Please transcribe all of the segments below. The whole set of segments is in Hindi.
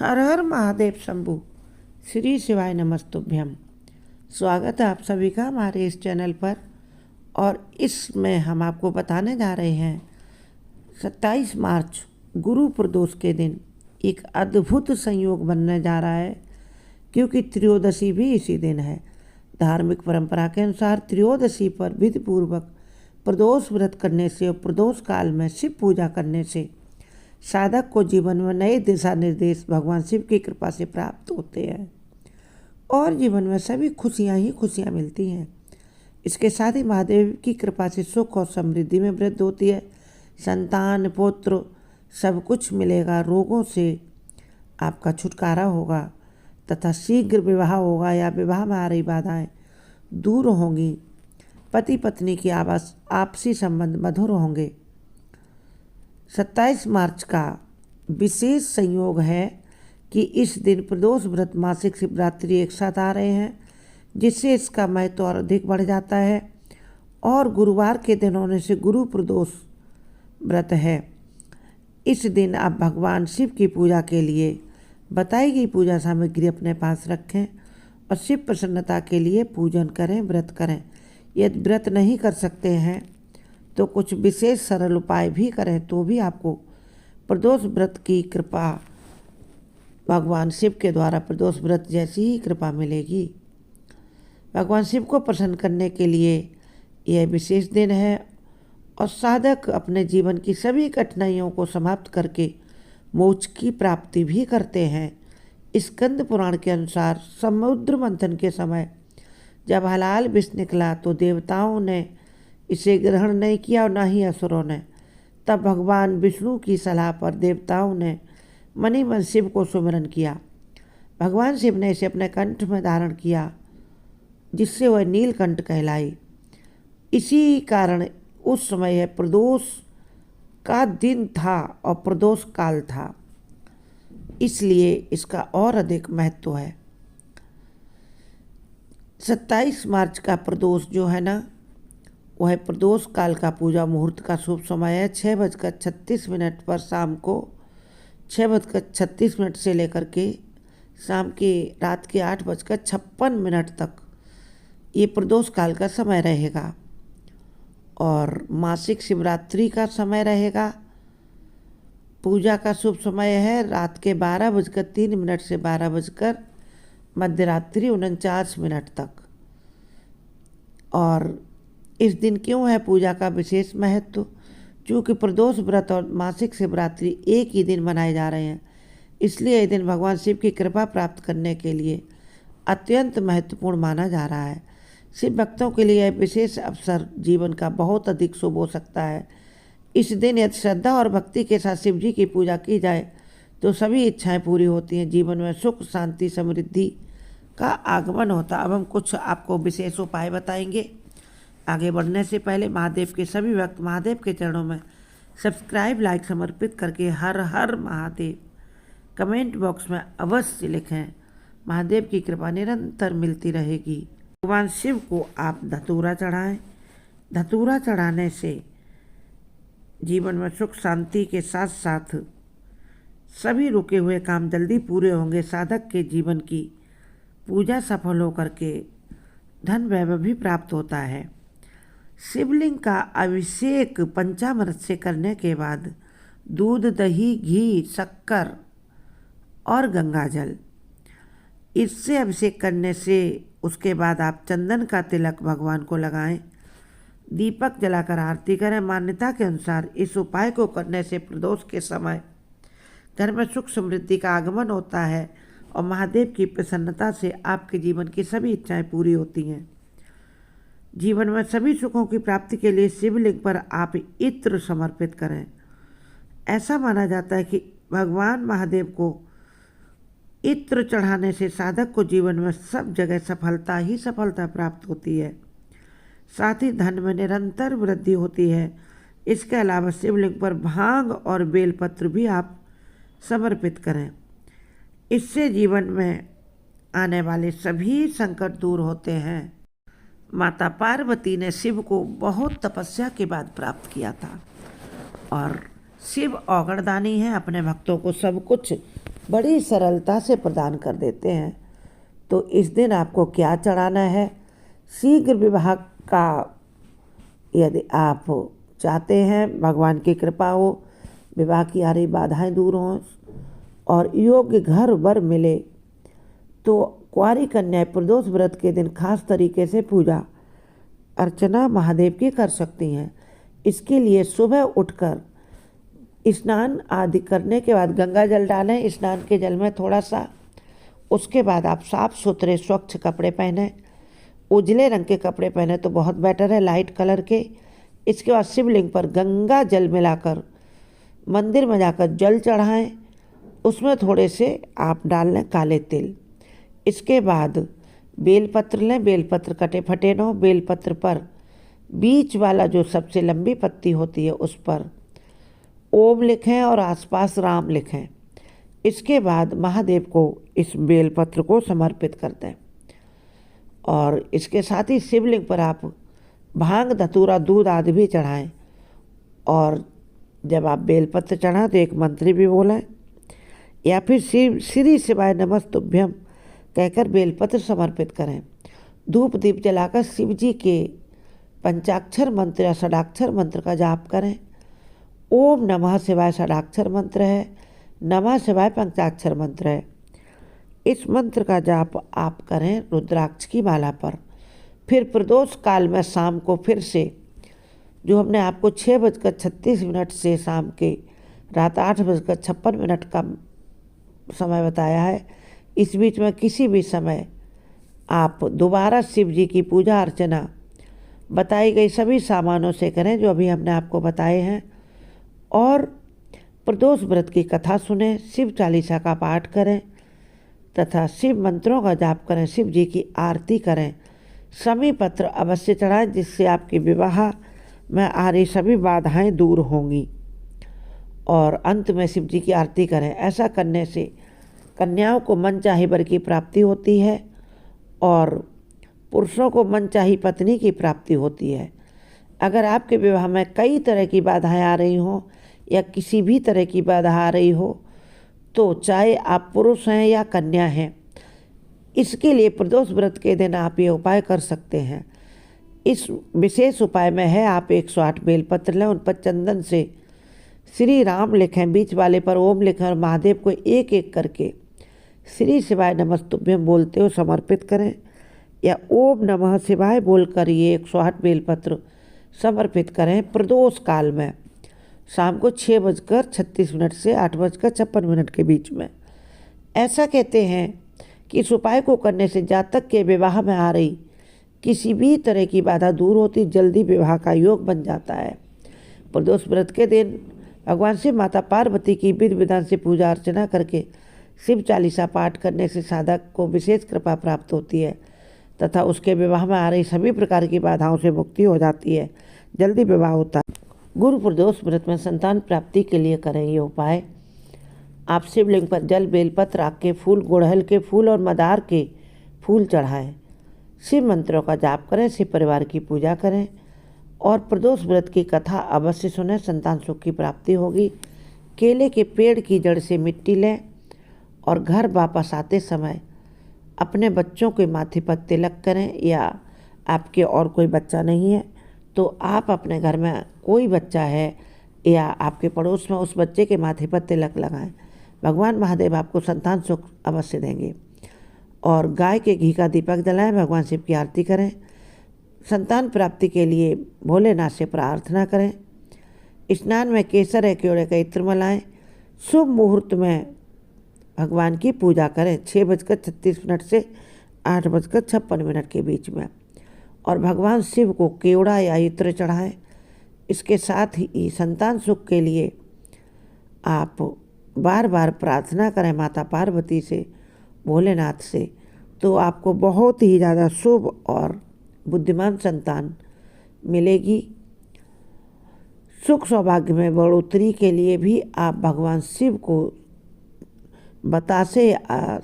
हर हर महादेव शंभु। श्री शिवाय नमस्तुभ्यम। स्वागत है आप सभी का हमारे इस चैनल पर। और इसमें हम आपको बताने जा रहे हैं 27 मार्च गुरु प्रदोष के दिन एक अद्भुत संयोग बनने जा रहा है, क्योंकि त्रयोदशी भी इसी दिन है। धार्मिक परंपरा के अनुसार त्रयोदशी पर विधिपूर्वक प्रदोष व्रत करने से और प्रदोष काल में शिव पूजा करने से साधक को जीवन में नए दिशा निर्देश भगवान शिव की कृपा से प्राप्त होते हैं और जीवन में सभी खुशियां ही खुशियां मिलती हैं। इसके साथ ही महादेव की कृपा से सुख और समृद्धि में वृद्धि होती है। संतान, पुत्र सब कुछ मिलेगा। रोगों से आपका छुटकारा होगा तथा शीघ्र विवाह होगा या विवाह में आ रही बाधाएं दूर होंगी। पति पत्नी की आपसी संबंध मधुर होंगे। 27 मार्च का विशेष संयोग है कि इस दिन प्रदोष व्रत, मासिक शिवरात्रि एक साथ आ रहे हैं, जिससे इसका महत्व और अधिक बढ़ जाता है। और गुरुवार के दिन होने से गुरु प्रदोष व्रत है। इस दिन आप भगवान शिव की पूजा के लिए बताई गई पूजा सामग्री अपने पास रखें और शिव प्रसन्नता के लिए पूजन करें, व्रत करें। यदि व्रत नहीं कर सकते हैं तो कुछ विशेष सरल उपाय भी करें तो भी आपको प्रदोष व्रत की कृपा, भगवान शिव के द्वारा प्रदोष व्रत जैसी ही कृपा मिलेगी। भगवान शिव को प्रसन्न करने के लिए यह विशेष दिन है और साधक अपने जीवन की सभी कठिनाइयों को समाप्त करके मोक्ष की प्राप्ति भी करते हैं। स्कंद पुराण के अनुसार समुद्र मंथन के समय जब हलाल विष निकला तो देवताओं ने इसे ग्रहण नहीं किया और न ही असुरों ने। तब भगवान विष्णु की सलाह पर देवताओं ने मनि मन शिव को सुमिरन किया। भगवान शिव ने इसे अपने कंठ में धारण किया, जिससे वह नीलकंठ कहलाई। इसी कारण उस समय यह प्रदोष का दिन था और प्रदोष काल था, इसलिए इसका और अधिक महत्व है। 27 मार्च का प्रदोष जो है ना, वह प्रदोष काल का पूजा मुहूर्त का शुभ समय है। 6:36 पर शाम को 6:36 से लेकर के शाम के रात के 8:56 तक ये प्रदोष काल का समय रहेगा। और मासिक शिवरात्रि का समय रहेगा। पूजा का शुभ समय है रात के 12:03 से 12 मध्यरात्रि 49 तक। और इस दिन क्यों है पूजा का विशेष महत्व? चूँकि प्रदोष व्रत और मासिक शिवरात्रि एक ही दिन मनाए जा रहे हैं, इसलिए यह दिन भगवान शिव की कृपा प्राप्त करने के लिए अत्यंत महत्वपूर्ण माना जा रहा है। शिव भक्तों के लिए यह विशेष अवसर जीवन का बहुत अधिक शुभ हो सकता है। इस दिन यदि श्रद्धा और भक्ति के साथ शिव जी की पूजा की जाए तो सभी इच्छाएं पूरी होती हैं। जीवन में सुख, शांति, समृद्धि का आगमन होता है। अब हम कुछ आपको विशेष उपाय बताएंगे। आगे बढ़ने से पहले महादेव के सभी भक्त महादेव के चरणों में सब्सक्राइब, लाइक समर्पित करके हर हर महादेव कमेंट बॉक्स में अवश्य लिखें। महादेव की कृपा निरंतर मिलती रहेगी। भगवान शिव को आप धतूरा चढ़ाएं। धतूरा चढ़ाने से जीवन में सुख शांति के साथ साथ सभी रुके हुए काम जल्दी पूरे होंगे। साधक के जीवन की पूजा सफल होकर के धन वैभव भी प्राप्त होता है। शिवलिंग का अभिषेक पंचामृत से करने के बाद दूध, दही, घी, शक्कर और गंगा जल, इससे अभिषेक करने से उसके बाद आप चंदन का तिलक भगवान को लगाएं। दीपक जलाकर आरती करें। मान्यता के अनुसार इस उपाय को करने से प्रदोष के समय घर में सुख समृद्धि का आगमन होता है और महादेव की प्रसन्नता से आपके जीवन की सभी इच्छाएं पूरी होती हैं। जीवन में सभी सुखों की प्राप्ति के लिए शिवलिंग पर आप इत्र समर्पित करें। ऐसा माना जाता है कि भगवान महादेव को इत्र चढ़ाने से साधक को जीवन में सब जगह सफलता ही सफलता प्राप्त होती है। साथ ही धन में निरंतर वृद्धि होती है। इसके अलावा शिवलिंग पर भांग और बेलपत्र भी आप समर्पित करें। इससे जीवन में आने वाले सभी संकट दूर होते हैं। माता पार्वती ने शिव को बहुत तपस्या के बाद प्राप्त किया था और शिव औगणदानी है, अपने भक्तों को सब कुछ बड़ी सरलता से प्रदान कर देते हैं। तो इस दिन आपको क्या चढ़ाना है? शीघ्र विवाह का यदि आप चाहते हैं, भगवान की कृपा हो, विवाह की आ रही बाधाएं दूर हों और योग्य घर वर मिले, तो कुंवारी कन्याएं प्रदोष व्रत के दिन खास तरीके से पूजा अर्चना महादेव की कर सकती हैं। इसके लिए सुबह उठकर स्नान आदि करने के बाद गंगा जल डालें स्नान के जल में थोड़ा सा। उसके बाद आप साफ सुथरे स्वच्छ कपड़े पहने, उजले रंग के कपड़े पहने तो बहुत बेटर है, लाइट कलर के। इसके बाद शिवलिंग पर गंगा जल मिलाकर मंदिर में जाकर जल चढ़ाएं, उसमें थोड़े से आप डाल लें काले तिल। इसके बाद बेलपत्र लें, बेलपत्र कटे फटे न हो। बेलपत्र पर बीच वाला जो सबसे लंबी पत्ती होती है उस पर ओम लिखें और आसपास राम लिखें। इसके बाद महादेव को इस बेलपत्र को समर्पित कर दें और इसके साथ ही शिवलिंग पर आप भांग धतूरा दूध आदि भी चढ़ाएं। और जब आप बेलपत्र चढ़ाएं तो एक मंत्र भी बोलें या फिर श्री शिवाय नमस्तुभ्यम कहकर बेलपत्र समर्पित करें। धूप दीप जलाकर शिव जी के पंचाक्षर मंत्र या षडाक्षर मंत्र का जाप करें। ओम नमः शिवाय षडाक्षर मंत्र है, नमः शिवाय पंचाक्षर मंत्र है। इस मंत्र का जाप आप करें रुद्राक्ष की माला पर। फिर प्रदोष काल में शाम को फिर से जो हमने आपको 6:36 से शाम के रात 8:56 का समय बताया है, इस बीच में किसी भी समय आप दोबारा शिव जी की पूजा अर्चना बताई गई सभी सामानों से करें जो अभी हमने आपको बताए हैं। और प्रदोष व्रत की कथा सुने, शिव चालीसा का पाठ करें तथा शिव मंत्रों का जाप करें, शिव जी की आरती करें। शमी पत्र अवश्य चढ़ाएं जिससे आपके विवाह में आ रही सभी बाधाएं दूर होंगी। और अंत में शिव जी की आरती करें। ऐसा करने से कन्याओं को मनचाही वर की प्राप्ति होती है और पुरुषों को मनचाही पत्नी की प्राप्ति होती है। अगर आपके विवाह में कई तरह की बाधाएं आ रही हों या किसी भी तरह की बाधा आ रही हो, तो चाहे आप पुरुष हैं या कन्या हैं, इसके लिए प्रदोष व्रत के दिन आप ये उपाय कर सकते हैं। इस विशेष उपाय में है आप 108 बेलपत्र लें, उन पर चंदन से श्री राम लिखें, बीच वाले पर ओम लिखें और महादेव को एक एक करके श्री शिवाय नमस्तुभ्यम बोलते हुए समर्पित करें या ओम नमः शिवाय बोलकर ये 108 बेलपत्र समर्पित करें। प्रदोष काल में शाम को 6:36 से 8:56 के बीच में। ऐसा कहते हैं कि इस उपाय को करने से जातक के विवाह में आ रही किसी भी तरह की बाधा दूर होती, जल्दी विवाह का योग बन जाता है। प्रदोष व्रत के दिन भगवान शिव माता पार्वती की विधि विधान से पूजा अर्चना करके शिव चालीसा पाठ करने से साधक को विशेष कृपा प्राप्त होती है तथा उसके विवाह में आ रही सभी प्रकार की बाधाओं से मुक्ति हो जाती है, जल्दी विवाह होता है। गुरु प्रदोष व्रत में संतान प्राप्ति के लिए करें ये उपाय। आप शिवलिंग पर जल, बेलपत्र, आक के फूल, गुड़हल के फूल और मदार के फूल चढ़ाएं। शिव मंत्रों का जाप करें, शिव परिवार की पूजा करें और प्रदोष व्रत की कथा अवश्य सुनें, संतान सुख की प्राप्ति होगी। केले के पेड़ की जड़ से मिट्टी लें और घर वापस आते समय अपने बच्चों के माथे पर तिलक करें, या आपके और कोई बच्चा नहीं है तो आप अपने घर में कोई बच्चा है या आपके पड़ोस में उस बच्चे के माथे पर तिलक लगाएं। भगवान महादेव आपको संतान सुख अवश्य देंगे। और गाय के घी का दीपक जलाएं, भगवान शिव की आरती करें। संतान प्राप्ति के लिए भोलेनाथ से प्रार्थना करें। स्नान में केसर या केवड़े का इत्र मिलाएं। शुभ मुहूर्त में भगवान की पूजा करें 6:36 से 8:56 के बीच में। और भगवान शिव को केवड़ा या इत्र चढ़ाएं। इसके साथ ही संतान सुख के लिए आप बार बार प्रार्थना करें माता पार्वती से, भोलेनाथ से, तो आपको बहुत ही ज़्यादा शुभ और बुद्धिमान संतान मिलेगी। सुख सौभाग्य में बढ़ोतरी के लिए भी आप भगवान शिव को बतासे,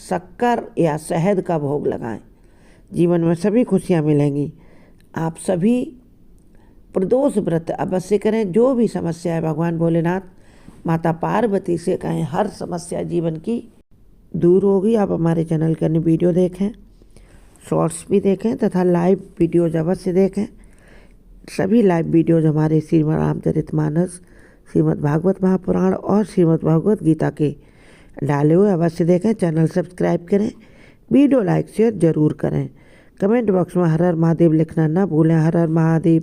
शक्कर या शहद का भोग लगाएं। जीवन में सभी खुशियां मिलेंगी। आप सभी प्रदोष व्रत अवश्य करें। जो भी समस्या है भगवान भोलेनाथ, माता पार्वती से कहें, हर समस्या जीवन की दूर होगी। आप हमारे चैनल के अन्य वीडियो देखें, शॉर्ट्स भी देखें तथा लाइव वीडियोज अवश्य देखें। सभी लाइव वीडियोज हमारे श्रीमद् रामचरितमानस, श्रीमद् भागवत महापुराण और श्रीमद् भगवत गीता के डाले हुए अवश्य देखें। चैनल सब्सक्राइब करें, वीडियो लाइक शेयर जरूर करें। कमेंट बॉक्स में हर हर महादेव लिखना ना भूलें। हर हर महादेव।